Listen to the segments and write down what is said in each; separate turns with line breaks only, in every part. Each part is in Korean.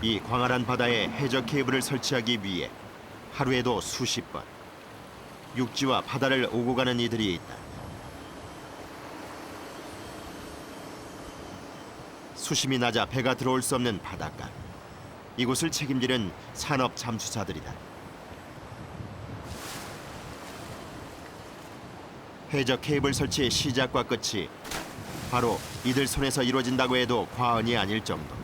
이 광활한 바다에 해저 케이블을 설치하기 위해 하루에도 수십 번 육지와 바다를 오고 가는 이들이 있다. 수심이 낮아 배가 들어올 수 없는 바닷가. 이곳을 책임지는 산업 잠수사들이다. 해저 케이블 설치의 시작과 끝이 바로 이들 손에서 이루어진다고 해도 과언이 아닐 정도.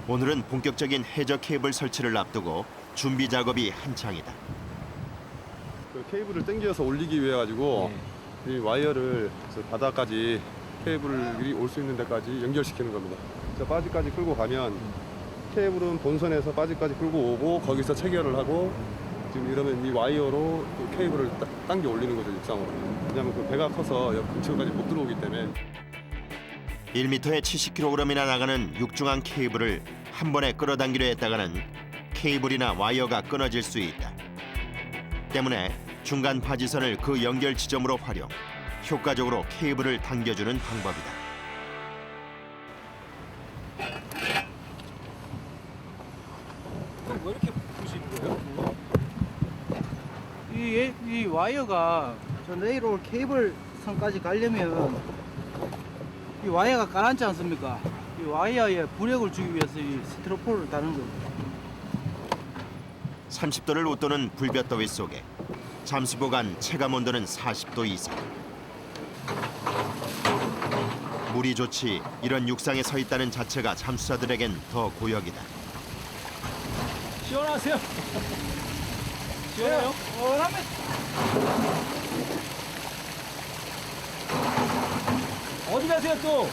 오늘은 본격적인 해저 케이블 설치를 앞두고 준비 작업이 한창이다.
그 케이블을 당겨서 올리기 위해 가지고 이 와이어를 저 바다까지 케이블이 올 수 있는 데까지 연결시키는 겁니다. 저 바지까지 끌고 가면 케이블은 본선에서 바지까지 끌고 오고 거기서 체결을 하고 지금 이러면 이 와이어로 그 케이블을 당겨 올리는 거죠, 육상으로. 왜냐하면 그 배가 커서 옆 근처까지 못 들어오기 때문에.
1m에 70kg이나 나가는 육중한 케이블을 한 번에 끌어당기려 했다가는 케이블이나 와이어가 끊어질 수 있다. 때문에 중간 바지선을 그 연결 지점으로 활용, 효과적으로 케이블을 당겨주는 방법이다.
왜 이렇게 부시는 거예요? 이 와이어가 저 내일 올 케이블 선까지 가려면 이 와이어가 가라앉지 않습니까? 이 와이어에 부력을 주기 위해서 이 스티로폴을 다는 겁니다.
30도를 웃도는 불볕더위 속에 잠수보관 체감 온도는 40도 이상. 물이 좋지 이런 육상에 서 있다는 자체가 잠수사들에겐 더 고역이다.
시원하세요? 시원해요? 원하면 어디 가세요 또?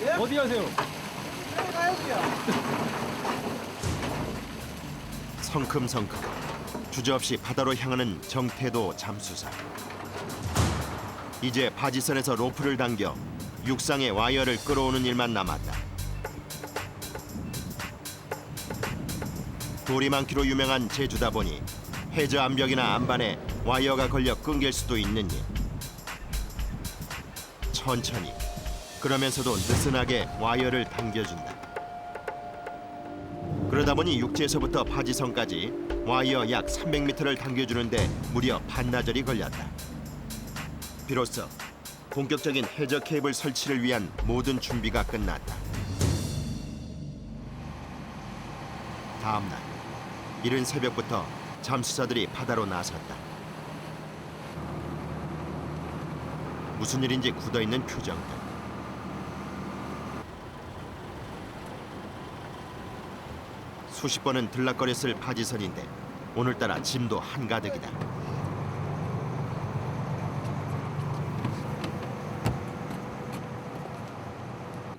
예? 어디 가세요? 가야지요.
성큼성큼 주저없이 바다로 향하는 정태도 잠수사. 이제 바지선에서 로프를 당겨 육상의 와이어를 끌어오는 일만 남았다. 돌이 많기로 유명한 제주다 보니 해저 암벽이나 안반에 와이어가 걸려 끊길 수도 있는 일. 천천히 그러면서도 느슨하게 와이어를 당겨준다. 그러다 보니 육지에서부터 바지선까지 와이어 약 300m를 당겨주는데 무려 반나절이 걸렸다. 비로소 본격적인 해저 케이블 설치를 위한 모든 준비가 끝났다. 다음 날 이른 새벽부터 잠수사들이 바다로 나섰다. 무슨 일인지 굳어있는 표정들. 수십 번은 들락거렸을 바지선인데 오늘따라 짐도 한가득이다.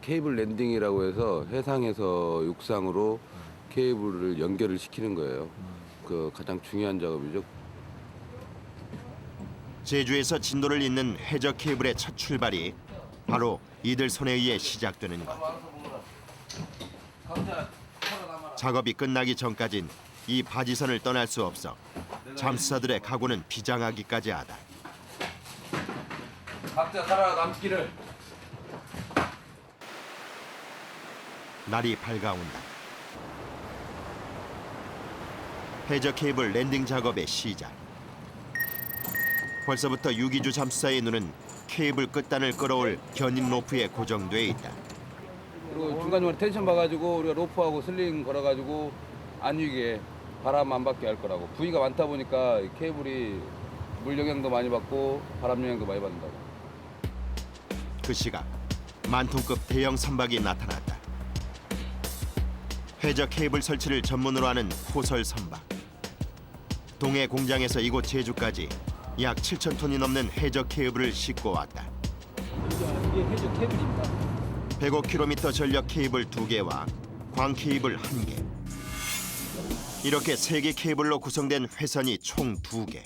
케이블 랜딩이라고 해서 해상에서 육상으로 케이블을 연결을 시키는 거예요. 그 가장 중요한 작업이죠.
제주에서 진도를 잇는 해저 케이블의 첫 출발이 바로 이들 손에 의해 시작되는 것. 작업이 끝나기 전까진 이 바지선을 떠날 수 없어 잠수사들의 각오는 비장하기까지 하다.
각자 살아남기를.
날이 밝아온다. 해저 케이블 랜딩 작업의 시작. 벌써부터 유기주 잠수사의 눈은 케이블 끝단을 끌어올 견인 로프에 고정돼 있다.
그리고 중간중간에 텐션 봐가지고 우리가 로프하고 슬링 걸어가지고 안 위게 바람 안 받게 할 거라고. 부위가 많다 보니까 케이블이 물 영향도 많이 받고 바람 영향도 많이 받는다고.
그 시각 만톤급 대형 선박이 나타났다. 해저 케이블 설치를 전문으로 하는 호설 선박. 동해 공장에서 이곳 제주까지 약 7,000톤이 넘는 해저 케이블을 싣고 왔다.
이게 해저 케이블입니다.
105km 전력 케이블 2개와 광 케이블 1개. 이렇게 3개 케이블로 구성된 회선이 총 2개.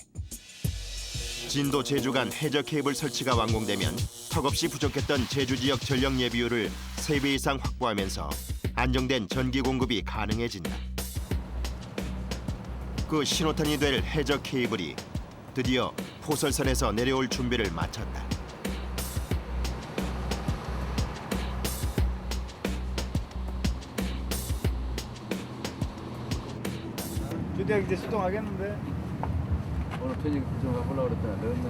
진도 제주 간 해저 케이블 설치가 완공되면 턱없이 부족했던 제주 지역 전력 예비율을 3배 이상 확보하면서 안정된 전기 공급이 가능해진다. 그 신호탄이 될 해저 케이블이 드디어 포설선에서 내려올 준비를 마쳤다.
조대학 이제 수동하겠는데?
오늘 편집 좀 가보려고 그랬더니 안 되었네.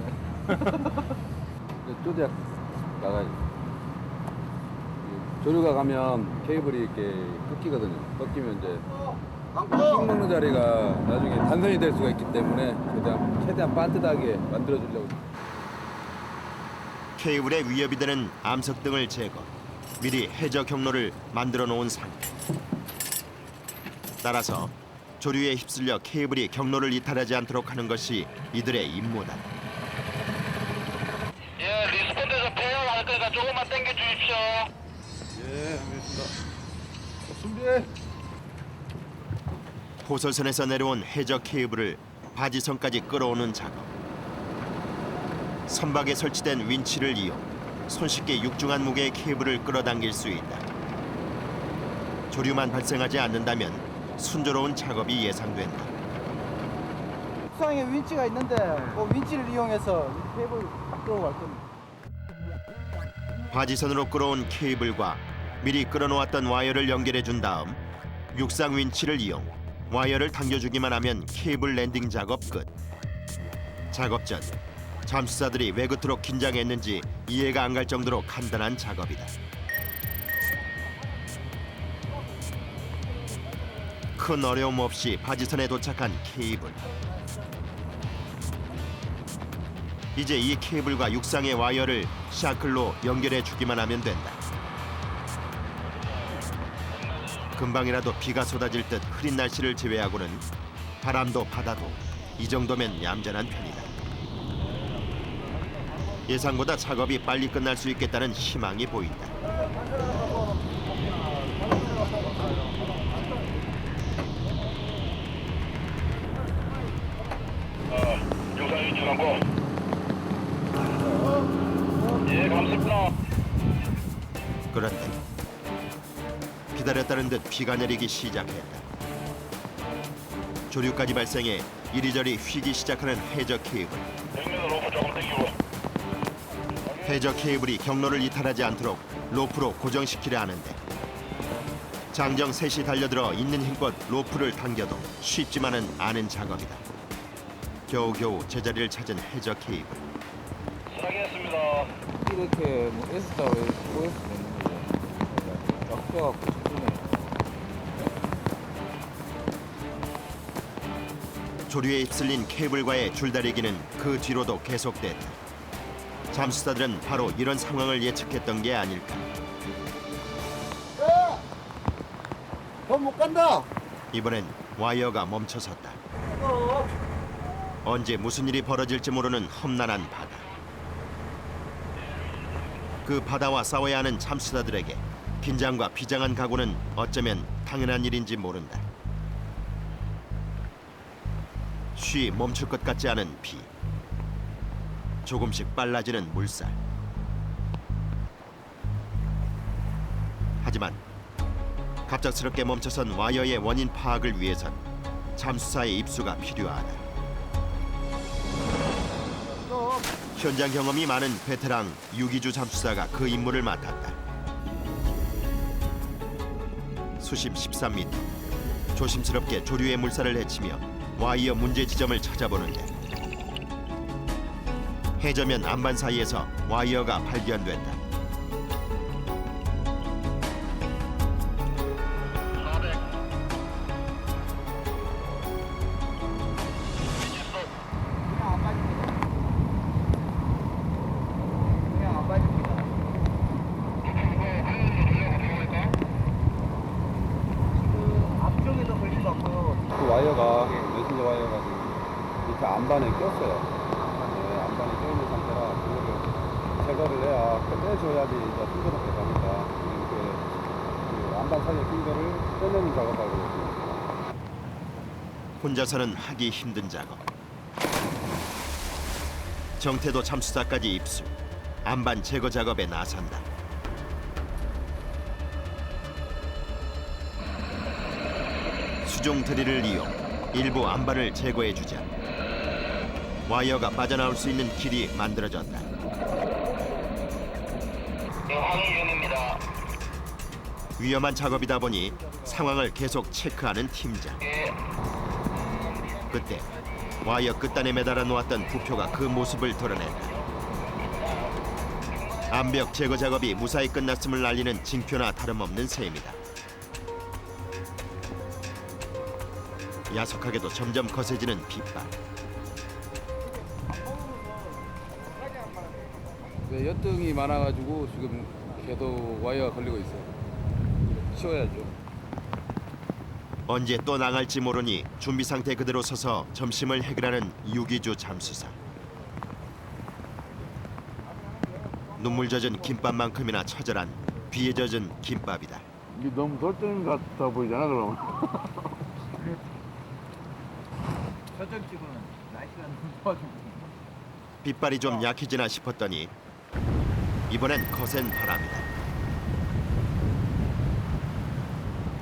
쪼대학 나가야지. 조류가 가면 케이블이 이렇게 꺾이거든요. 꺾이면 이제 힘 먹는 자리가 나중에 단선이 될 수가 있기 때문에 최대한 반듯하게 만들어주려고.
케이블에 위협이 되는 암석 등을 제거, 미리 해저 경로를 만들어 놓은 상태. 따라서 조류에 휩쓸려 케이블이 경로를 이탈하지 않도록 하는 것이 이들의 임무다.
예, 리스폰에서 배열 할 거니까 조금만 당겨 주십시오.
예, 알겠습니다. 준비해.
호설선에서 내려온 해저 케이블을 바지선까지 끌어오는 작업. 선박에 설치된 윈치를 이용 손쉽게 육중한 무게의 케이블을 끌어당길 수 있다. 조류만 발생하지 않는다면 순조로운 작업이 예상된다.
수상에 윈치가 있는데 그 윈치를 이용해서 이 케이블 끌어갈 겁니다.
바지선으로 끌어온 케이블과 미리 끌어놓았던 와이어를 연결해 준 다음 육상 윈치를 이용 와이어를 당겨주기만 하면 케이블 랜딩 작업 끝. 작업 전 잠수사들이 왜 그토록 긴장했는지 이해가 안 갈 정도로 간단한 작업이다. 큰 어려움 없이 바지선에 도착한 케이블. 이제 이 케이블과 육상의 와이어를 샤클로 연결해 주기만 하면 된다. 금방이라도 비가 쏟아질 듯 흐린 날씨를 제외하고는 바람도 바다도 이 정도면 얌전한 편이다. 예상보다 작업이 빨리 끝날 수 있겠다는 희망이 보인다.
유사 유지 갖고. 예, 감사합니다.
그런데 기다렸다는 듯 비가 내리기 시작했다. 조류까지 발생해 이리저리 휘기 시작하는 해저 케이블.
백면으로 로프 조금 당기고.
해저 케이블이 경로를 이탈하지 않도록 로프로 고정시키려 하는데 장정 셋이 달려들어 있는 힘껏 로프를 당겨도 쉽지만은 않은 작업이다. 겨우겨우 제자리를 찾은 해저 케이블.
수락했습니다.
이렇게 뭐 S자로 OS 되는 거죠. 약져갖고 집중해.
조류에 휩쓸린 케이블과의 줄다리기는 그 뒤로도 계속됐다. 잠수사들은 바로 이런 상황을 예측했던 게 아닐까.
더 못 간다.
이번엔 와이어가 멈춰섰다. 언제 무슨 일이 벌어질지 모르는 험난한 바다. 그 바다와 싸워야 하는 잠수사들에게 긴장과 비장한 각오는 어쩌면 당연한 일인지 모른다. 쉬 멈출 것 같지 않은 비. 조금씩 빨라지는 물살. 하지만 갑작스럽게 멈춰선 와이어의 원인 파악을 위해선 잠수사의 입수가 필요하다. 현장 경험이 많은 베테랑 유기주 잠수사가 그 임무를 맡았다. 수심 13m. 조심스럽게 조류의 물살을 헤치며 와이어 문제 지점을 찾아보는데 해저면 안반 사이에서 와이어가 발견된다.
400.
그냥 안 빠집니다. 그냥 안 빠집니다. 지금 앞쪽에도 걸린 것 같고요.
그 와이어가 메신저 와이어가 지금 밑에 안반에 꼈어요. 네, 안반에 껴있는 상태라 그거를 제거를 해야 빼줘야지 이제 순조롭게 가니까 이렇게 그 안반 사이에 낀 거를 빼내는 작업하고 있습니다.
혼자서는 하기 힘든 작업. 정태도 잠수사까지 입수. 안반 제거 작업에 나선다. 수중 드릴을 이용 일부 안반을 제거해 주자 와이어가 빠져나올 수 있는 길이 만들어졌다.
항의 중입니다.
위험한 작업이다 보니 상황을 계속 체크하는 팀장.
예.
그때 와이어 끝단에 매달아 놓았던 부표가 그 모습을 드러낸다. 암벽 제거 작업이 무사히 끝났음을 알리는 징표나 다름없는 셈이다. 야속하게도 점점 거세지는 빗발.
네, 연등이 많아가지고 지금 계속 와이어가 걸리고 있어요. 치워야죠.
언제 또 나갈지 모르니 준비 상태 그대로 서서 점심을 해결하는 유기주 잠수사. 눈물 젖은 김밥만큼이나 처절한 비에 젖은 김밥이다.
이게 너무 설정 같아 보이잖아, 그럼.
저쪽집은 날씨가 너무 좋아지고.
빗발이 좀 약해지나 싶었더니 이번엔 거센 바람이다.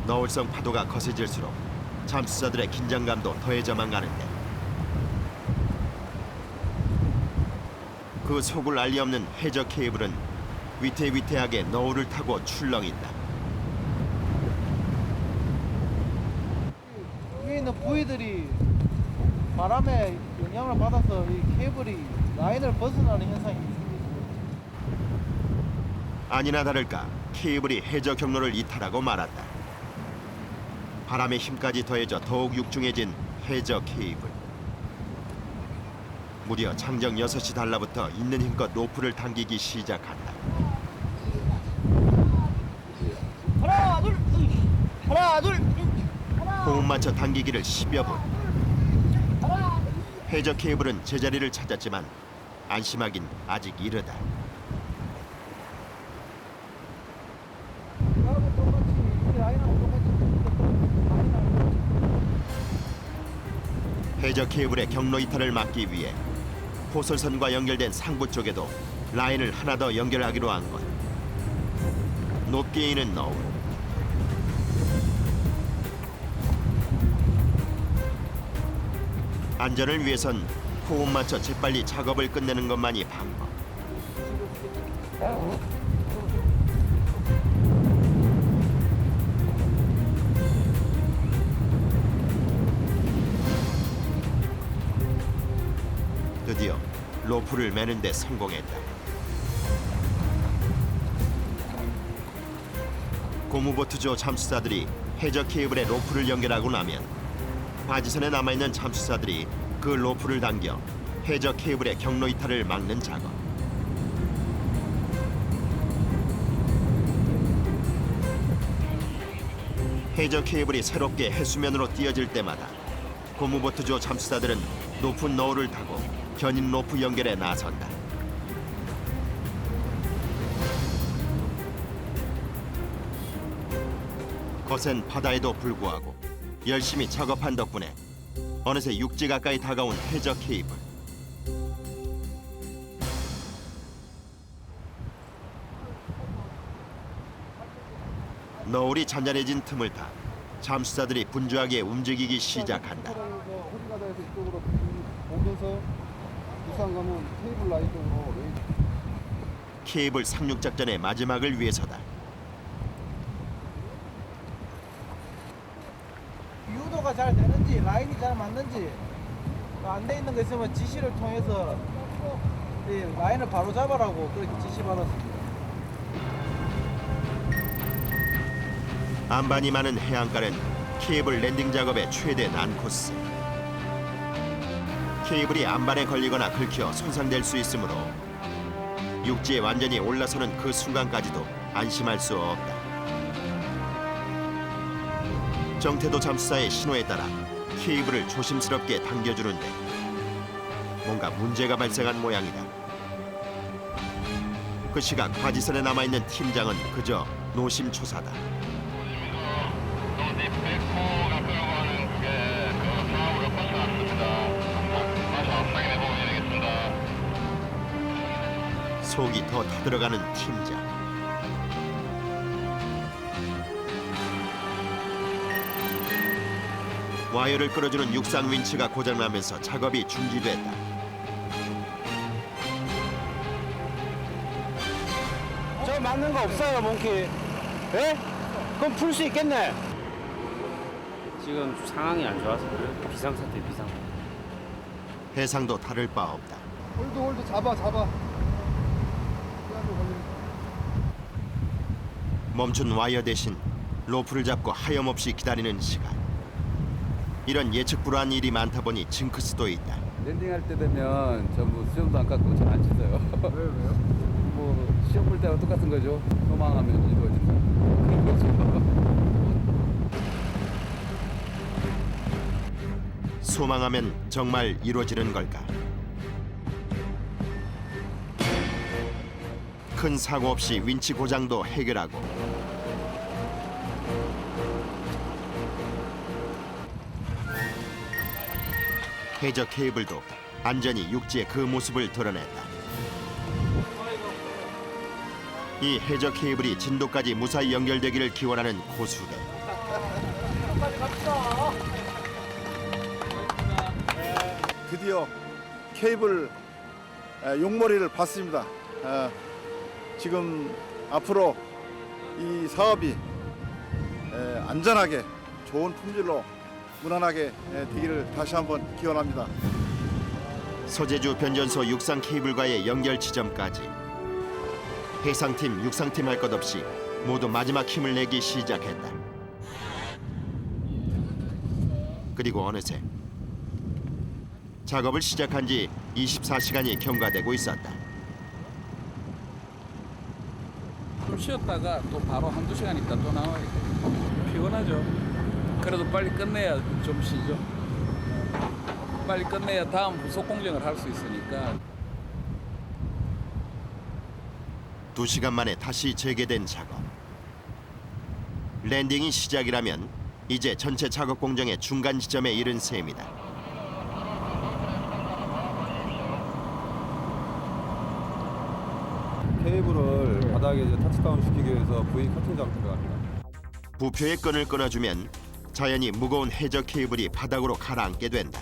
너울성 파도가 거세질수록 잠수사들의 긴장감도 더해져만 가는데 그 속을 알리 없는 해저 케이블은 위태위태하게 너울을 타고 출렁인다.
위에 있는 부위들이 바람에 영향을 받아서 이 케이블이 라인을 벗어나는 현상이 있습니다.
아니나 다를까 케이블이 해저 경로를 이탈하고 말았다. 바람의 힘까지 더해져 더욱 육중해진 해저 케이블. 무려 장정 6시 달라부터 있는 힘껏 로프를 당기기 시작한다.
하나 둘 하나 둘
호흡 맞춰 당기기를 10여 분. 해저 케이블은 제자리를 찾았지만 안심하긴 아직 이르다.
여러분 똑같이 라인하고 똑같이
해저 케이블의 경로 이탈을 막기 위해 포설선과 연결된 상부 쪽에도 라인을 하나 더 연결하기로 한 것. 높게 있는 너울. 안전을 위해선 호흡 맞춰 재빨리 작업을 끝내는 것만이 방법. 드디어 로프를 매는 데 성공했다. 고무보트조 잠수사들이 해저 케이블에 로프를 연결하고 나면 바지선에 남아있는 잠수사들이 그 로프를 당겨 해저 케이블의 경로 이탈을 막는 작업. 해저 케이블이 새롭게 해수면으로 띄어질 때마다 고무보트조 잠수사들은 높은 너울을 타고 견인 로프 연결에 나선다. 거센 바다에도 불구하고 열심히 작업한 덕분에 어느새 육지 가까이 다가온 해저 케이블. 너울이 잔잔해진 틈을 타 잠수사들이 분주하게 움직이기 시작한다.
호리바다에서 이쪽으로 오면서 부산 가면 케이블 라인 쪽으로
케이블 상륙 작전의 마지막을 위해서다.
유도가 잘 되는지 라인이 잘 맞는지 안 돼 있는 거 있으면 지시를 통해서 이 라인을 바로 잡아라고 그렇게 지시 받았습니다.
안반이 많은 해안가는 케이블 랜딩 작업의 최대 난코스. 케이블이 안반에 걸리거나 긁혀 손상될 수 있으므로 육지에 완전히 올라서는 그 순간까지도 안심할 수 없다. 정태도 잠수사의 신호에 따라 케이블을 조심스럽게 당겨주는데 뭔가 문제가 발생한 모양이다. 그 시각 바지선에 남아있는 팀장은 그저 노심초사다.
네 백호가 끌고 가는 그게 그 사업으로 벗어났습니다. 다시 확인해 보면 되겠습니다.
속이 더 타들어가는 팀장. 와이어를 끌어주는 육상 윈치가 고장나면서 작업이 중지됐다.
저 맞는 거 없어요, 몽키? 예? 그럼 풀 수 있겠네.
지금 상황이 안 좋아서 그래요. 비상사태 비상.
해상도 다를 바 없다.
홀드 잡아.
멈춘 와이어 대신 로프를 잡고 하염없이 기다리는 시간. 이런 예측 불허한 일이 많다 보니 징크스도 있다.
랜딩할 때 되면 전부 수영도 안 깎고 잘 안 씻어요.
왜요?
뭐 시험 볼 때랑 똑같은 거죠. 소망하면 이루어진다. 그런 거죠.
소망하면 정말 이루어지는 걸까? 큰 사고 없이 윈치 고장도 해결하고 해저 케이블도 안전히 육지의 그 모습을 드러냈다. 이 해저 케이블이 진도까지 무사히 연결되기를 기원하는 고수대.
드디어 케이블 용머리를 봤습니다. 지금 앞으로 이 사업이 안전하게 좋은 품질로 무난하게 되기를 다시 한번 기원합니다.
서제주 변전소 육상 케이블과의 연결 지점까지 해상팀, 육상팀 할 것 없이 모두 마지막 힘을 내기 시작했다. 그리고 어느새 작업을 시작한 지 24시간이 경과되고 있었다.
좀 쉬었다가 또 바로 한두 시간 있다 또 나와야 돼. 피곤하죠. 그래도 빨리 끝내야 좀 쉬죠. 빨리 끝내야 다음 부속 공정을 할 수 있으니까.
2시간 만에 다시 재개된 작업. 랜딩이 시작이라면 이제 전체 작업 공정의 중간 지점에 이른 셈이다.
케이블을 바닥에 이제 터치다운 시키기 위해서 V 커팅 작업 들어갑니다.
부표의 끈을 끊어주면 자연히 무거운 해저 케이블이 바닥으로 가라앉게 된다.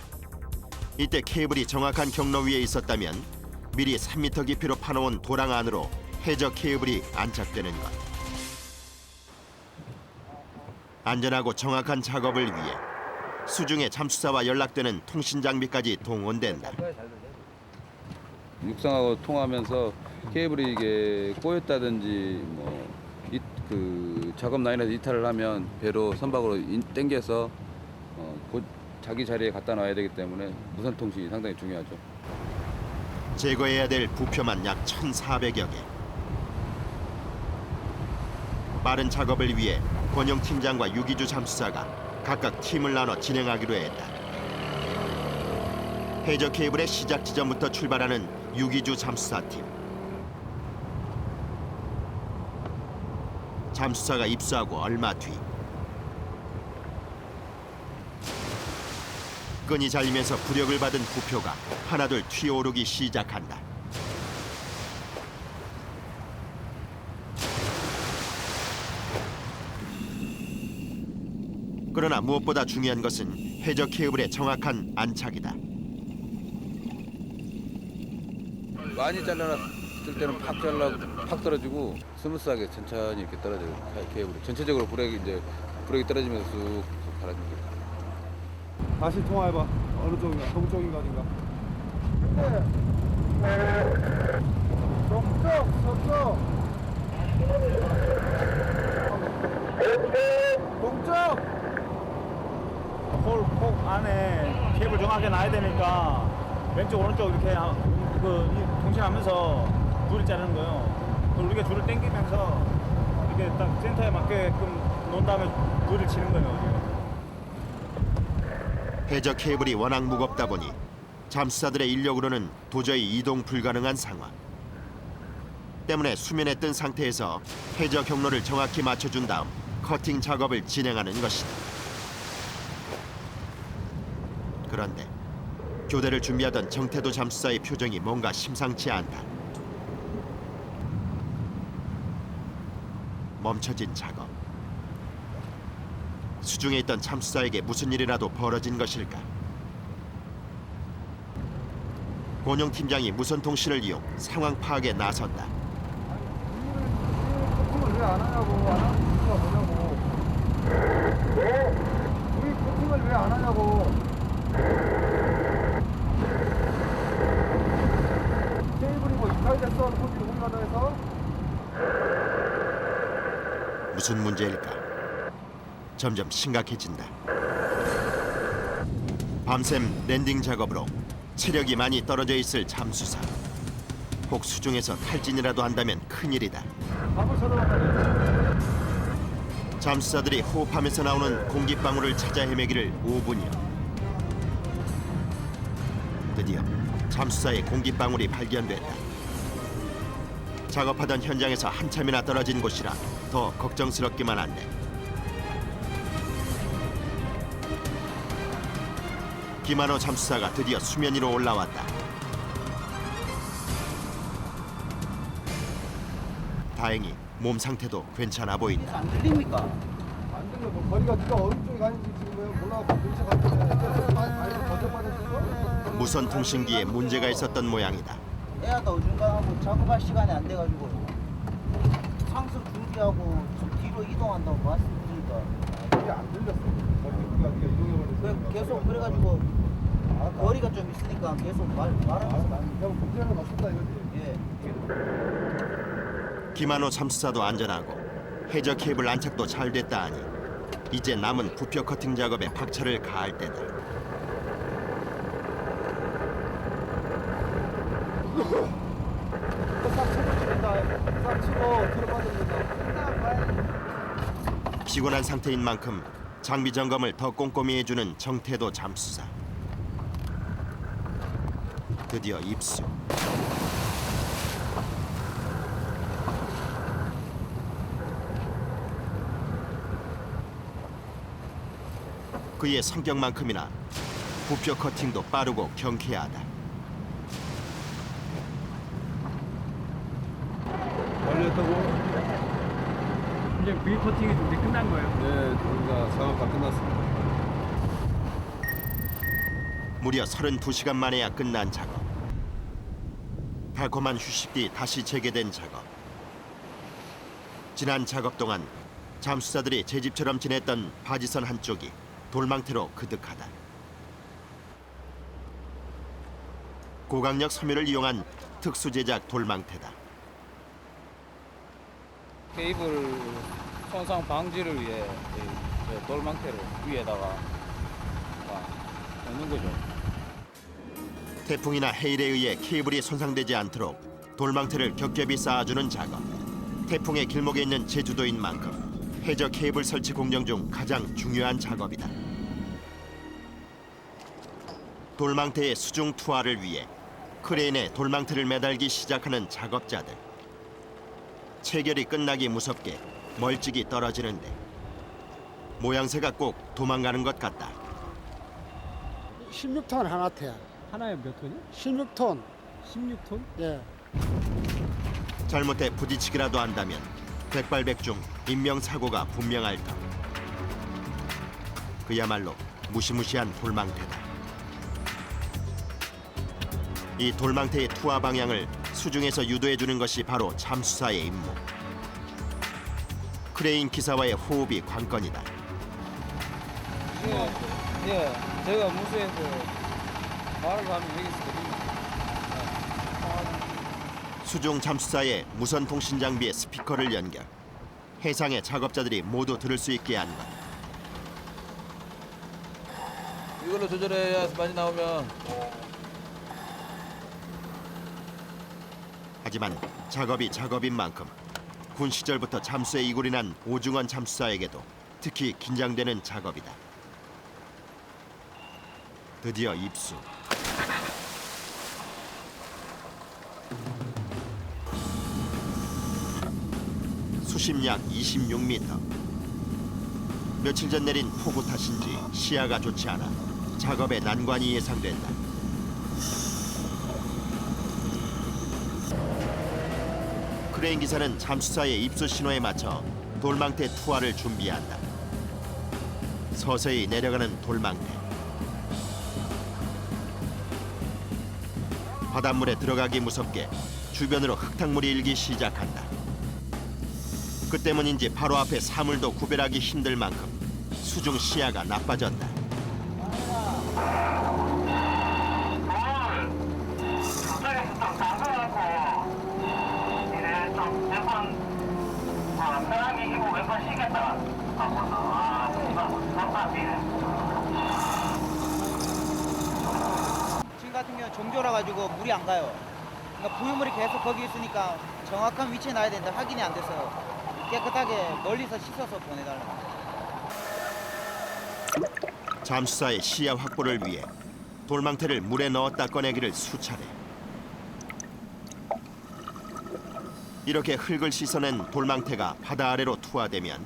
이때 케이블이 정확한 경로 위에 있었다면 미리 3m 깊이로 파놓은 도랑 안으로 해저 케이블이 안착되는 것. 안전하고 정확한 작업을 위해 수중의 잠수사와 연락되는 통신 장비까지 동원된다.
육상하고 통하면서 케이블이 이게 꼬였다든지 그 작업 라인에서 이탈을 하면 배로 선박으로 당겨서 자기 자리에 갖다 놔야 되기 때문에 무선 통신이 상당히 중요하죠.
제거해야 될 부표만 약 1,400여 개. 빠른 작업을 위해 권영 팀장과 유기주 잠수사가 각각 팀을 나눠 진행하기로 했다. 해저 케이블의 시작 지점부터 출발하는 유기주 잠수사팀. 잠수사가 입수하고 얼마 뒤 끈이 잘리면서 부력을 받은 부표가 하나둘 튀어오르기 시작한다. 그러나 무엇보다 중요한 것은 해저 케이블의 정확한 안착이다.
많이 잘라놨을 때는 팍 떨어지고 스무스하게 천천히 이렇게 떨어져요. 케이블이 전체적으로 브레이크 떨어지면서 쑥 가라앉는
다시 통화해봐. 어느 쪽인가? 동쪽인가 어딘가?
동쪽 홀콕 안에 케이블 정확하게 놔야 되니까 왼쪽 오른쪽 이렇게 동시하면서 줄을 자르는 거예요. 그럼 우리가 줄을 당기면서 이렇게 딱 센터에 맞게끔 놓은 다음에 줄을 치는 거예요.
해저 케이블이 워낙 무겁다 보니 잠수사들의 인력으로는 도저히 이동 불가능한 상황. 때문에 수면에 뜬 상태에서 해저 경로를 정확히 맞춰준 다음 커팅 작업을 진행하는 것이다. 그런데 교대를 준비하던 정태도 잠수사의 표정이 뭔가 심상치 않다. 멈춰진 작업. 수중에 있던 잠수사에게 무슨 일이라도 벌어진 것일까? 권영 팀장이 무선 통신을 이용 상황 파악에 나선다.
커팅을 왜 안 하냐고, 안 하는 이유가 뭐냐고. 우리 커팅 걸 왜 안 하냐고. 케이블이 뭐 이탈됐어? 거기 누군가 해서?
무슨 문제일까? 점점 심각해진다. 밤샘 랜딩 작업으로 체력이 많이 떨어져 있을 잠수사. 혹 수중에서 탈진이라도 한다면 큰일이다.
밥을 쳐다봤다니.
잠수사들이 호흡하면서 나오는 공기방울을 찾아 헤매기를 5분여. 드디어 잠수사의 공기방울이 발견됐다. 작업하던 현장에서 한참이나 떨어진 곳이라 더 걱정스럽기만 한데. 김한호 잠수사가 드디어 수면 위로 올라왔다. 다행히 몸 상태도 괜찮아 보인다.
안 들립니까?
안 들려. 뭐 거리가 네가 어느 쪽에 가는지 지금 왜 몰라갖고 근처 갔는데 많이 거짓말했어?
무선 통신기에 문제가 있었던 모양이다.
애하다 어중간하고 작업할 시간이 안 돼가지고 상승 준비하고 좀 뒤로 이동한다고 말씀드리니까
이게 안 들렸어. 거리가 네가 이동해버렸어.
계속 그래가지고 거리가 좀 있으니까 계속 말하면서
내가 문제는 없었다 이거지.
예.
김한호 잠수사도 안전하고 해저 케이블 안착도 잘 됐다 하니 이제 남은 부표 커팅 작업에 박차를 가할 때다.
싹 치고 뒤로 빠져버린다.
피곤한 상태인 만큼 장비 점검을 더 꼼꼼히 해주는 정태도 잠수사. 드디어 입수. 그의 성격만큼이나 부표 커팅도 빠르고 경쾌하다.
완료했다고?
이제 V 커팅이 이제 끝난 거예요.
네, 우리가 상황 다 끝났습니다.
무려 32시간 만에야 끝난 작업. 달콤한 휴식 뒤 다시 재개된 작업. 지난 작업 동안 잠수사들이 제 집처럼 지냈던 바지선 한쪽이 돌망태로 그득하다. 고강력 섬유를 이용한 특수 제작 돌망태다.
케이블 손상 방지를 위해 이 돌망태를 위에다가 넣는 거죠.
태풍이나 해일에 의해 케이블이 손상되지 않도록 돌망태를 겹겹이 쌓아주는 작업. 태풍의 길목에 있는 제주도인 만큼 해저 케이블 설치 공정 중 가장 중요한 작업이다. 돌망태의 수중 투하를 위해 크레인에 돌망태를 매달기 시작하는 작업자들. 체결이 끝나기 무섭게 멀찍이 떨어지는데 모양새가 꼭 도망가는 것 같다.
16톤 하나태야.
하나에 몇 톤이?
16톤.
16톤?
예.
잘못해 부딪히기라도 한다면 백발백중 인명사고가 분명할 터. 그야말로 무시무시한 돌망태다. 이 돌망태의 투하 방향을 수중에서 유도해주는 것이 바로 잠수사의 임무. 크레인 기사와의 호흡이 관건이다.
예, 제가 무수해서 말을 하면 되겠습니다.
수중 잠수사의 무선 통신 장비에 스피커를 연결. 해상의 작업자들이 모두 들을 수 있게 한 것.
이걸로 조절해야 많이 나오면
하지만 작업이 작업인 만큼 군 시절부터 잠수에 이골이 난 오중원 잠수사에게도 특히 긴장되는 작업이다. 드디어 입수. 수심 약 26m. 며칠 전 내린 폭우 탓인지 시야가 좋지 않아 작업에 난관이 예상된다. 크레인 기사는 잠수사의 입수 신호에 맞춰 돌망태 투하를 준비한다. 서서히 내려가는 돌망태. 바닷물에 들어가기 무섭게 주변으로 흙탕물이 일기 시작한다. 그 때문인지 바로 앞에 사물도 구별하기 힘들 만큼 수중 시야가 나빠졌다.
저쪽에서 좀 당근하고 이래 좀 몇번 편하게 이기고 몇 번 쉬겠다 하고서
지금 같은 경우 정조라 가지고 물이 안 가요. 그러니까 부유물이 계속 거기 있으니까 정확한 위치에 놔야 되는데 확인이 안 돼서 깨끗하게 멀리서 씻어서 보내달라고.
잠수사의 시야 확보를 위해 돌망태를 물에 넣었다 꺼내기를 수차례. 이렇게 흙을 씻어낸 돌망태가 바다 아래로 투하되면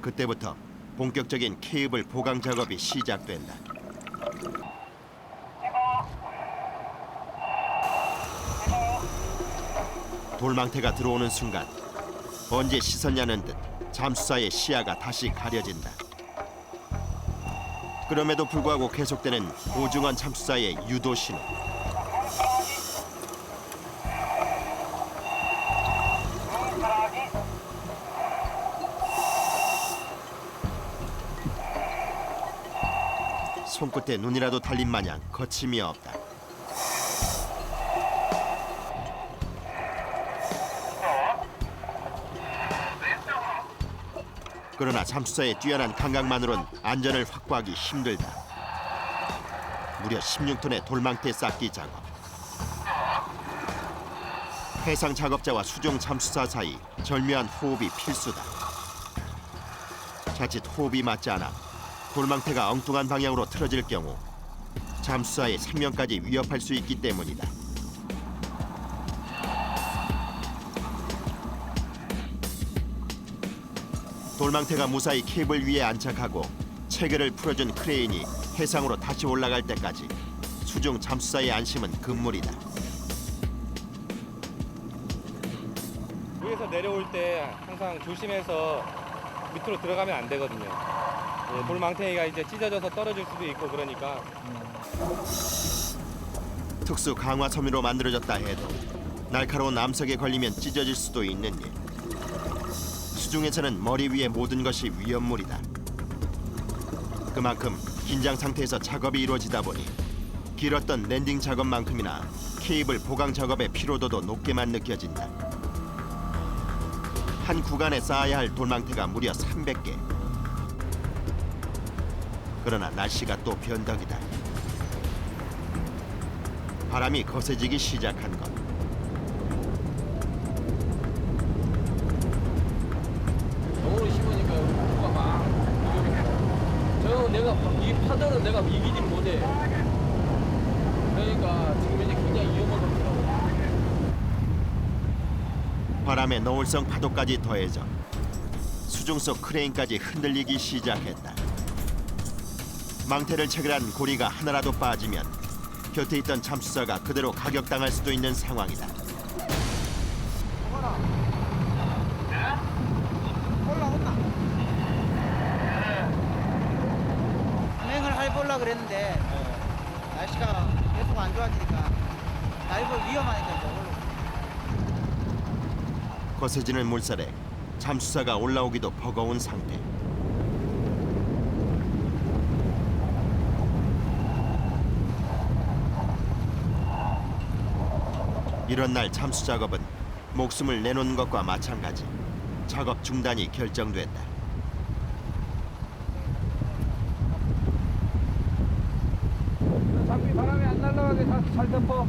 그때부터 본격적인 케이블 보강 작업이 시작된다. 돌망태가 들어오는 순간 언제 씻었냐는 듯 잠수사의 시야가 다시 가려진다. 그럼에도 불구하고 계속되는 오중환 잠수사의 유도 신호. 손끝에 눈이라도 달린 마냥 거침이 없다. 그러나 잠수사의 뛰어난 감각만으론 안전을 확보하기 힘들다. 무려 16톤의 돌망태 쌓기 작업. 해상 작업자와 수중 잠수사 사이 절묘한 호흡이 필수다. 자칫 호흡이 맞지 않아 돌망태가 엉뚱한 방향으로 틀어질 경우 잠수사의 생명까지 위협할 수 있기 때문이다. 돌망태가 무사히 케이블 위에 안착하고 체계를 풀어준 크레인이 해상으로 다시 올라갈 때까지 수중 잠수사의 안심은 금물이다.
위에서 내려올 때 항상 조심해서 밑으로 들어가면 안 되거든요. 예, 돌망태가 이제 찢어져서 떨어질 수도 있고 그러니까.
특수 강화 섬유로 만들어졌다 해도 날카로운 암석에 걸리면 찢어질 수도 있는 일. 수중에서는 머리 위의 모든 것이 위험물이다. 그만큼 긴장 상태에서 작업이 이루어지다 보니 길었던 랜딩 작업만큼이나 케이블 보강 작업의 피로도도 높게만 느껴진다. 한 구간에 쌓아야 할 돌망태가 무려 300개. 그러나 날씨가 또 변덕이다. 바람이 거세지기 시작한 것.
저거를 심으니까 누가 막 저 내가 이 파도를 내가 이기질 못해. 그러니까 지금 이제 굉장히 위험한 겁니다.
바람에 노을성 파도까지 더해져 수중 속 크레인까지 흔들리기 시작했다. 망태를 체결한 고리가 하나라도 빠지면 곁에 있던 잠수사가 그대로 가격당할 수도 있는 상황이다.
올라온나? 운행을 해보려고 그랬는데 날씨가 계속 안 좋아지니까 다이브 위험하니까 이제 올라.
거세지는 물살에 잠수사가 올라오기도 버거운 상태. 이런 날 잠수 작업은 목숨을 내놓는 것과 마찬가지. 작업 중단이 결정됐다.
장비 바람이 안 날아가게 잘 덮어.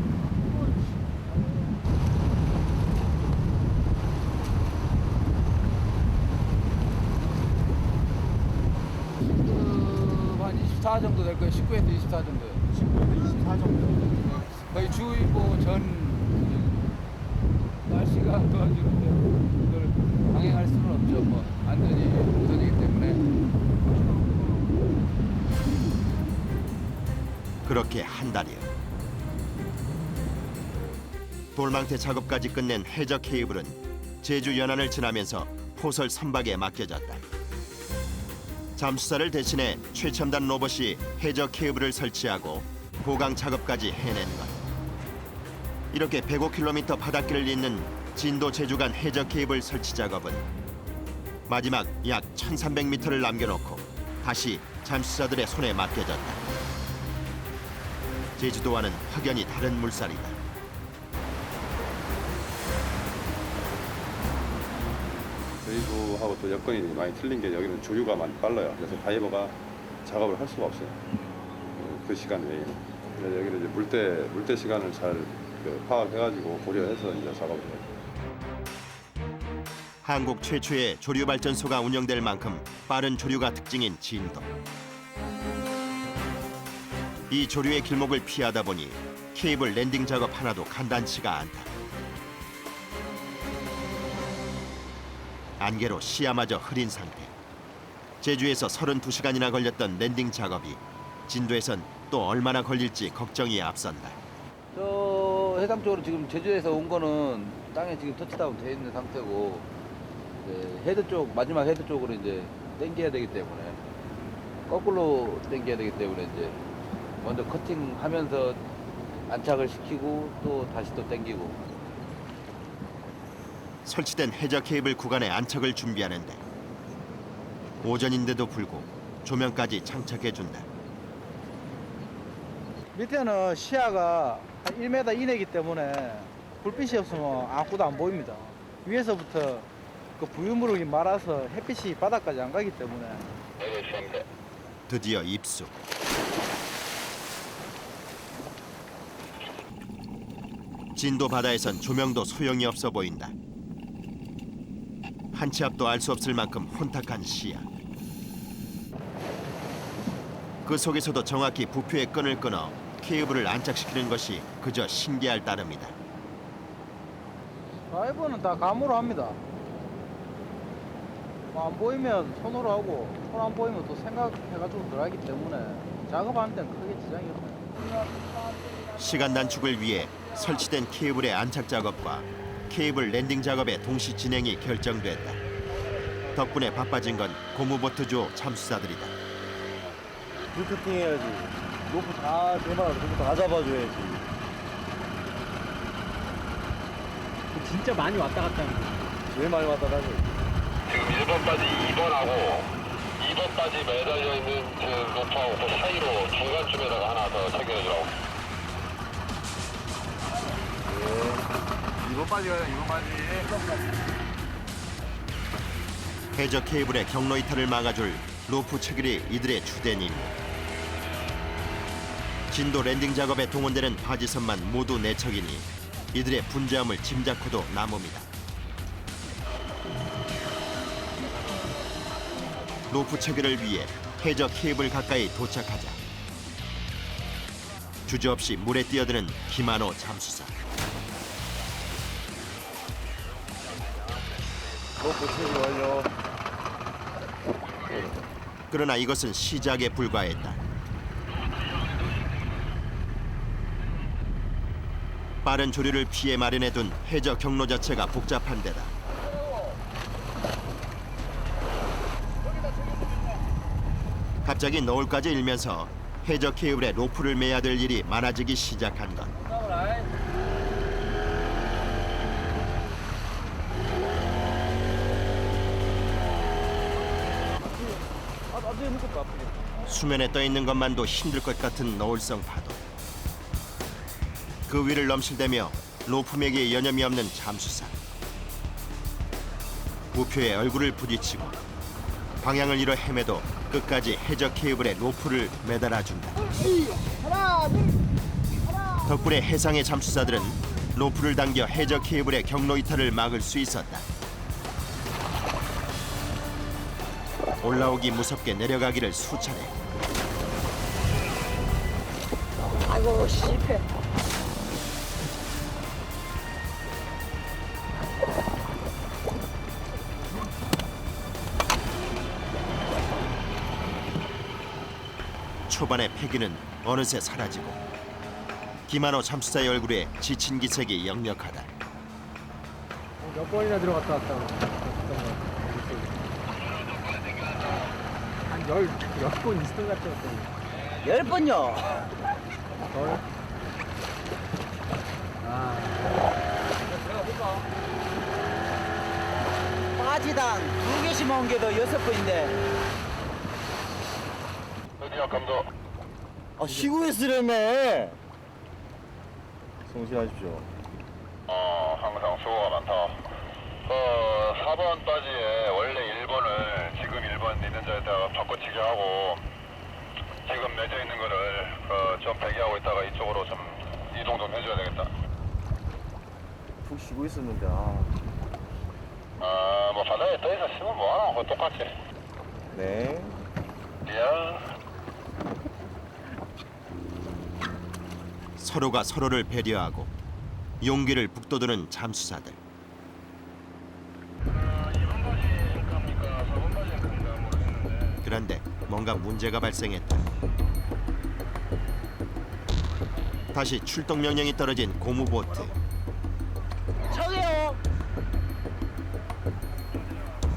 한 24 정도 될 거예요. 19에서 24 정도요. 19에서 24 정도. 거의 주의보 전 날씨가 안 좋아지는데 이걸 강행할 수는 없죠. 뭐 안전이 우선이기 때문에.
그렇게 한 달여. 돌망태 작업까지 끝낸 해저 케이블은 제주 연안을 지나면서 포설 선박에 맡겨졌다. 잠수사를 대신해 최첨단 로봇이 해저 케이블을 설치하고 보강 작업까지 해낸 것. 이렇게 105km 바닷길을 잇는 진도 제주 간 해저 케이블 설치 작업은 마지막 약 1300m를 남겨놓고 다시 잠수사들의 손에 맡겨졌다. 제주도와는 확연히 다른 물살이다.
저희도하고 또 여건이 많이 틀린 게 여기는 조류가 많이 빨라요. 그래서 다이버가 작업을 할 수가 없어요. 그 시간 외에는. 그래서 여기는 이제 물때 시간을 잘 파악해가지고 고려해서 이제 작업을 해요.
한국 최초의 조류 발전소가 운영될 만큼 빠른 조류가 특징인 진도. 이 조류의 길목을 피하다 보니 케이블 랜딩 작업 하나도 간단치가 않다. 안개로 시야마저 흐린 상태. 제주에서 32시간이나 걸렸던 랜딩 작업이 진도에선 또 얼마나 걸릴지 걱정이 앞선다.
저 해상 쪽으로 지금 제주에서 온 거는 땅에 지금 터치다운 돼 있는 상태고 이제 헤드 쪽 마지막 헤드 쪽으로 이제 당겨야 되기 때문에 거꾸로 당겨야 되기 때문에 이제 먼저 커팅하면서 안착을 시키고 또 다시 또 당기고.
설치된 해저 케이블 구간에 안착을 준비하는데 오전인데도 불구 조명까지 장착해준다.
밑에는 시야가 한 1m 이내이기 때문에 불빛이 없으면 아무것도 안 보입니다. 위에서부터 그 부유물을 말아서 햇빛이 바닥까지 안 가기 때문에.
드디어 입수. 진도 바다에선 조명도 소용이 없어 보인다. 한 치 앞도 알 수 없을 만큼 혼탁한 시야. 그 속에서도 정확히 부표의 끈을 끊어 케이블을 안착시키는 것이 그저 신기할 따름이다.
다이버는 다 감으로 합니다. 뭐안 보이면 손으로 하고 손 안 보이면 또 생각해가지고 들어가기 때문에 작업하는 데는 크게 지장이 없어요.
시간 단축을 위해 설치된 케이블의 안착 작업과 케이블 랜딩 작업의 동시 진행이 결정됐다. 덕분에 바빠진 건 고무보트조 잠수사들이다.
불토팅 해야지. 로프 다 대마다 로프 다 잡아줘야지.
진짜 많이 왔다 갔다 하는 거예요.
왜 많이 왔다 가지?
지금 1번 바지 2번하고 2번 바지 매달려 있는 그 로프하고 그 사이로 중간쯤에다가 하나 더 챙겨주라고.
이번 바지가요, 이번 바지.
해저 케이블의 경로 이탈을 막아줄 로프 체결이 이들의 주된 임무. 진도 랜딩 작업에 동원되는 바지선만 모두 4척이니 이들의 분주함을 짐작코도 남음이다. 로프 체결을 위해 해저 케이블 가까이 도착하자 주저없이 물에 뛰어드는 김한호 잠수사.
로프 체결 완료.
그러나 이것은 시작에 불과했다. 빠른 조류를 피해 마련해둔 해저 경로 자체가 복잡한 데다 갑자기 너울까지 일면서 해저 케이블에 로프를 매야 될 일이 많아지기 시작한 것. 수면에 떠 있는 것만도 힘들 것 같은 너울성 파도. 그 위를 넘실대며 로프 매기에 여념이 없는 잠수사. 부표에 얼굴을 부딪히고 방향을 잃어 헤매도 끝까지 해저 케이블에 로프를 매달아 준다. 덕분에 해상의 잠수사들은 로프를 당겨 해저 케이블의 경로 이탈을 막을 수 있었다. 올라오기 무섭게 내려가기를 수차례.
아이고 실패.
초반의 패기는 어느새 사라지고 김한호 잠수사의 얼굴에 지친 기색이 역력하다.
몇 번이나 들어갔다 왔다. 한 10번 있을 것 같았어요.
10번요.
덜?
바지당 2개씩 먹은 게 더 6번인데
마지막 감도.
아, 쉬고 있으려며. 성실하십시오.
항상 수고가 많다. 4번 바지에 원래 1번을 지금 1번 있는 자리에다가 바꿔치기 하고 지금 맺어 있는 거를 좀 대기하고 있다가 이쪽으로 좀 이동 좀 해줘야 되겠다.
푹 쉬고 있었는데,
뭐 바다에 떠 있어 쉬면 뭐하나 그거 똑같지.
네.
미안.
서로가 서로를 배려하고 용기를 북돋우는 잠수사들. 그런데 뭔가 문제가 발생했다. 다시 출동 명령이 떨어진 고무보트.
저기요.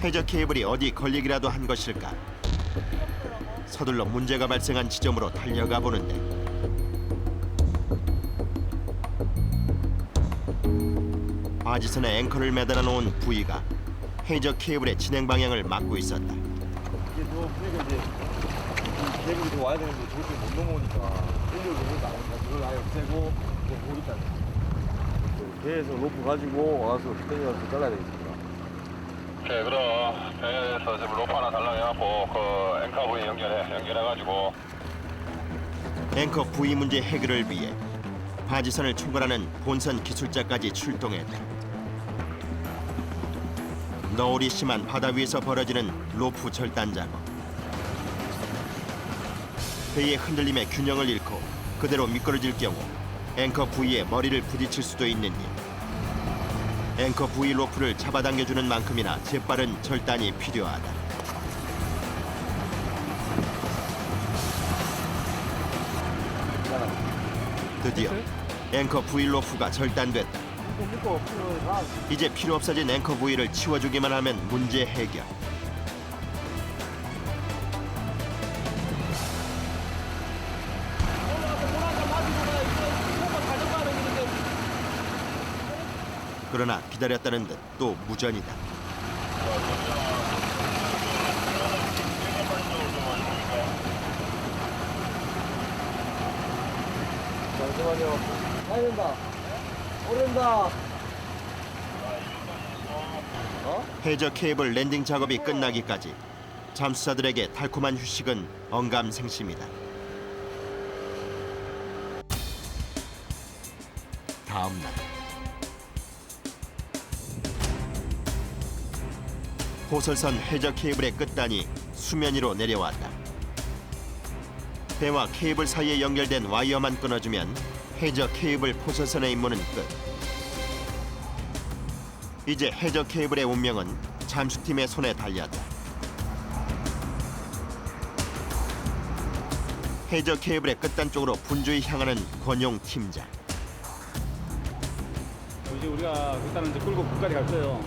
해저 케이블이 어디 걸리기라도 한 것일까? 서둘러 문제가 발생한 지점으로 달려가 보는데 바지선에 앵커를 매달아 놓은 부위가 해저 케이블의 진행 방향을 막고 있었다.
이게 또 그러니까 이제 이 계획이 좀 와야 되는데 저기 못 넘어오니까 인력을 너무 나오니까 그걸 아예 없애고 좀 오겠다는 거예요. 배에서 로프 가지고 와서 땡겨서 잘라야 되겠습니다.
오케이, 그럼 배에서 지금 로프 하나 달라해갖고 그 앵커 부위 연결해가지고
앵커 부위 문제 해결을 위해 바지선을 총괄하는 본선 기술자까지 출동했다. 너울이 심한 바다 위에서 벌어지는 로프 절단 작업. 배의 흔들림에 균형을 잃고 그대로 미끄러질 경우 앵커 부위에 머리를 부딪힐 수도 있는 일. 앵커 부위 로프를 잡아당겨주는 만큼이나 재빠른 절단이 필요하다. 드디어 앵커 부위 로프가 절단됐다. 이제 필요 없어진 앵커 부위를 치워주기만 하면 문제 해결. 그러나 기다렸다는 듯 또 무전이다.
잠시만요. 가야 된다. 오른다.
해저 케이블 랜딩 작업이 끝나기까지 잠수사들에게 달콤한 휴식은 언감생심이다. 다음 날 호설선 해저 케이블의 끝단이 수면 위로 내려왔다. 배와 케이블 사이에 연결된 와이어만 끊어주면 해저 케이블 포설선의 임무는 끝. 이제 해저 케이블의 운명은 잠수팀의 손에 달렸다. 해저 케이블의 끝단 쪽으로 분주히 향하는 권용 팀장.
이제 우리가 일단은 이제 끌고 끝까지 갈 거예요.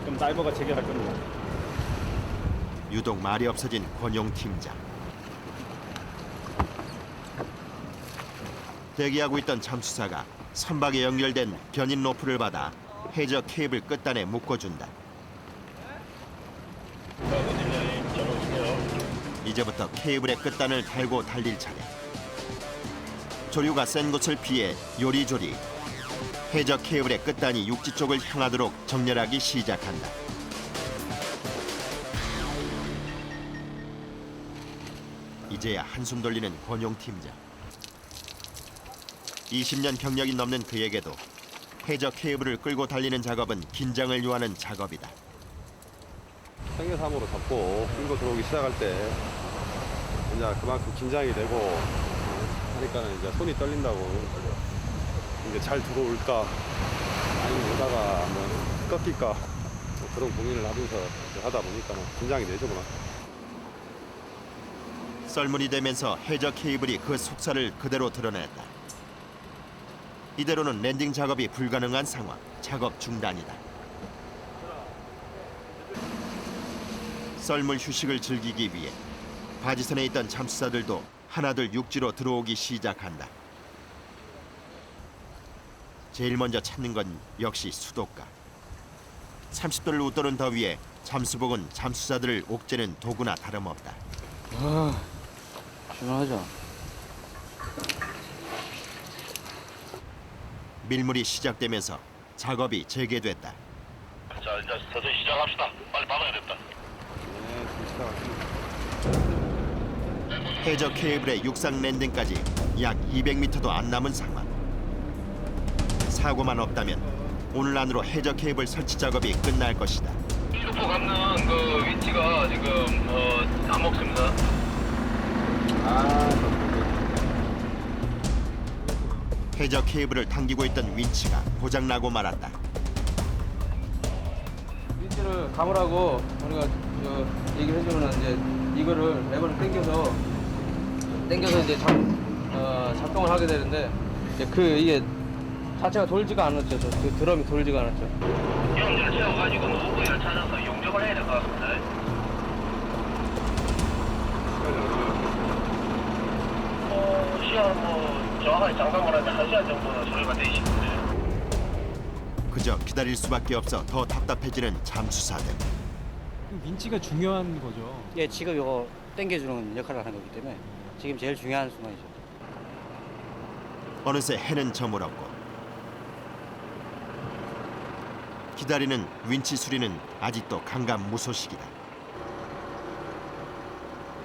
그럼 다이버가 재개할 겁니다.
유독 말이 없어진 권용 팀장. 대기하고 있던 잠수사가 선박에 연결된 견인 로프를 받아 해저 케이블 끝단에 묶어준다. 이제부터 케이블의 끝단을 달고 달릴 차례. 조류가 센 곳을 피해 요리조리 해저 케이블의 끝단이 육지 쪽을 향하도록 정렬하기 시작한다. 이제야 한숨 돌리는 권용 팀장. 20년 경력이 넘는 그에게도 해저 케이블을 끌고 달리는 작업은 긴장을 요하는 작업이다.
생계삼으로 잡고 끌고 들어오기 시작할 때 이제 그만큼 긴장이 되고 하니까는 이제 손이 떨린다고. 이제 잘 들어올까 아니면 오다가 뭐 꺾일까 뭐 그런 고민을 하면서 하다 보니까 긴장이 되죠 그만.
썰물이 되면서 해저 케이블이 그 속살을 그대로 드러냈다. 이대로는 랜딩 작업이 불가능한 상황. 작업 중단이다. 썰물 휴식을 즐기기 위해 바지선에 있던 잠수사들도 하나둘 육지로 들어오기 시작한다. 제일 먼저 찾는 건 역시 수도가. 30도를 웃도는 더위에 잠수복은 잠수사들을 옥죄는 도구나 다름없다.
시원하죠.
밀물이 시작되면서 작업이 재개됐다.
자, 일단 서서히 시작합시다. 빨리 박아야겠다.
해저 케이블의 육상 랜딩까지 약 200m도 안 남은 상황. 사고만 없다면 오늘 안으로 해저 케이블 설치 작업이 끝날 것이다.
일루포 감는 그 위치가 지금 안 먹습니다.
해저 케이블을 당기고 있던 윈치가 고장나고 말았다.
윈치를 감으라고 우리가 얘기를 해주면 이제 이거를 레버를 당겨서 이제 작동을 하게 되는데 이제 이게 자체가 돌지가 않았죠. 그 드럼이 돌지가 않았죠.
영지를 채워가지고 노브이를 찾아서 용접을 해야 될 것 같습니다. 시간 정확하게 장담을 하는데 1시간 정도는 소요가 돼 있는데.
그저 기다릴 수밖에 없어 더 답답해지는 잠수사들.
윈치가 중요한 거죠.
예, 지금 이거 당겨주는 역할을 하는 거기 때문에 지금 제일 중요한 순간이죠.
어느새 해는 저물었고 기다리는 윈치 수리는 아직도 강감무소식이다.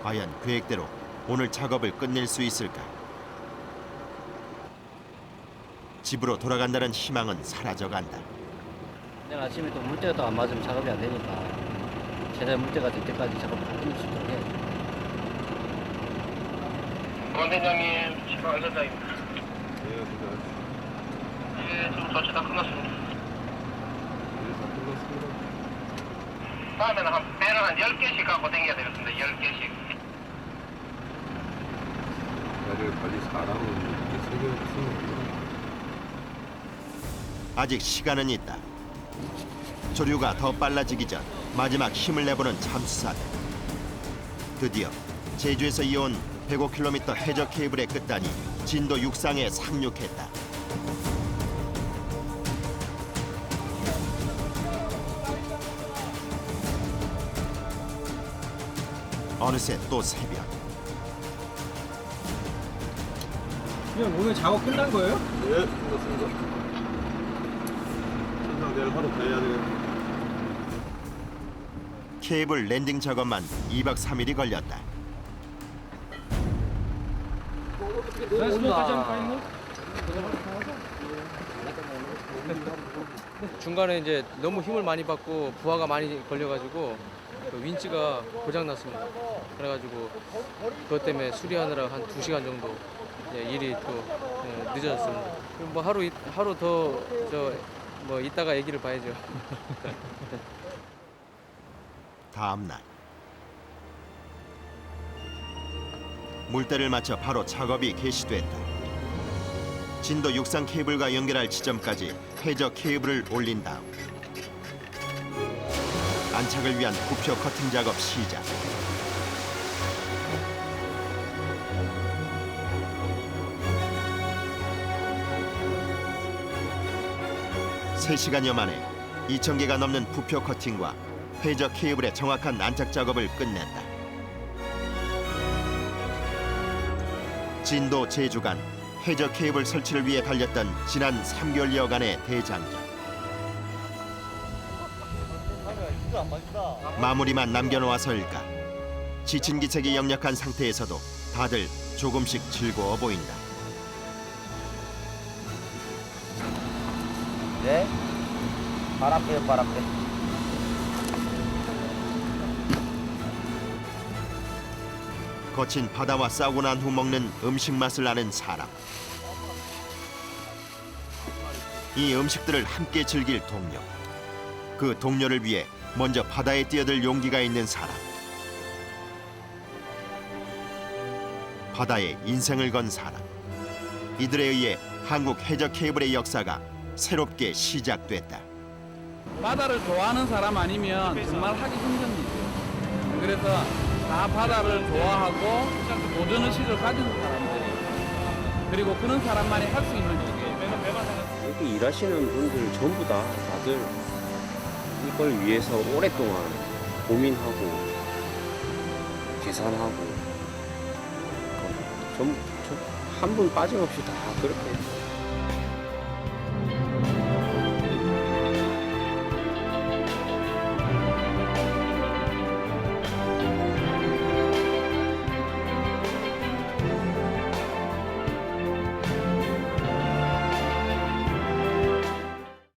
과연 계획대로 오늘 작업을 끝낼 수 있을까? 집으로 돌아간다는 희망은 사라져간다.
내일 아침에 또 물때가 또 안 맞으면 작업이 안 되니까 제대로 물때가 될 때까지 작업을 다 끝낼 수 있도록 해야죠.
원대장님, 지금 안전장입니다.
예, 진짜.
예, 지금 설치 다 끝났습니다.
예, 다 끝났습니다.
다음에는 배를 한 10개씩 갖고 다녀야 되겠습니다. 10개씩.
배를 관리 잘하고 이렇게 쓰는
아직 시간은 있다. 조류가 더 빨라지기 전 마지막 힘을 내보는 잠수사들. 드디어 제주에서 이어온 105km 해저 케이블의 끝단이 진도 육상에 상륙했다. 어느새 또 새벽.
그냥 오늘 작업 끝난 거예요?
예, 끝났습니다. 천상 내일 하루 더 해야 되겠네.
케이블 랜딩 작업만 2박 3일이 걸렸다.
중간에 이제 너무 힘을 많이 받고 부하가 많이 걸려가지고 그 윈치가 고장났습니다. 그래가지고 그것 때문에 수리하느라 한 2시간 정도 일이 또 늦어졌습니다. 뭐 하루 더 뭐 이따가 얘기를 봐야죠.
다음 날 물때를 맞춰 바로 작업이 개시됐다. 진도 육상 케이블과 연결할 지점까지 해저 케이블을 올린 다음 안착을 위한 부표 커팅 작업 시작. 세 시간여 만에 2,000개가 넘는 부표 커팅과 해저 케이블의 정확한 안착 작업을 끝냈다. 진도 제주 간 해저 케이블 설치를 위해 달렸던 지난 3개월여간의 대장정. 마무리만 남겨놓아서일까? 지친 기색이 역력한 상태에서도 다들 조금씩 즐거워 보인다.
네? 바람 빼요, 바람 빼.
거친 바다와 싸우고 난 후 먹는 음식 맛을 아는 사람. 이 음식들을 함께 즐길 동료. 그 동료를 위해 먼저 바다에 뛰어들 용기가 있는 사람. 바다에 인생을 건 사람. 이들에 의해 한국 해저 케이블의 역사가 새롭게 시작됐다.
바다를 좋아하는 사람 아니면 정말 하기 힘든 일이에요. 그래서 다 바다를 좋아하고 도전의식을 가진 사람들이 그리고 그런 사람만이 할 수 있는 일이에요.
여기 일하시는 분들 전부 다들 이걸 위해서 오랫동안 고민하고 계산하고 한 분 빠짐없이 다 그렇게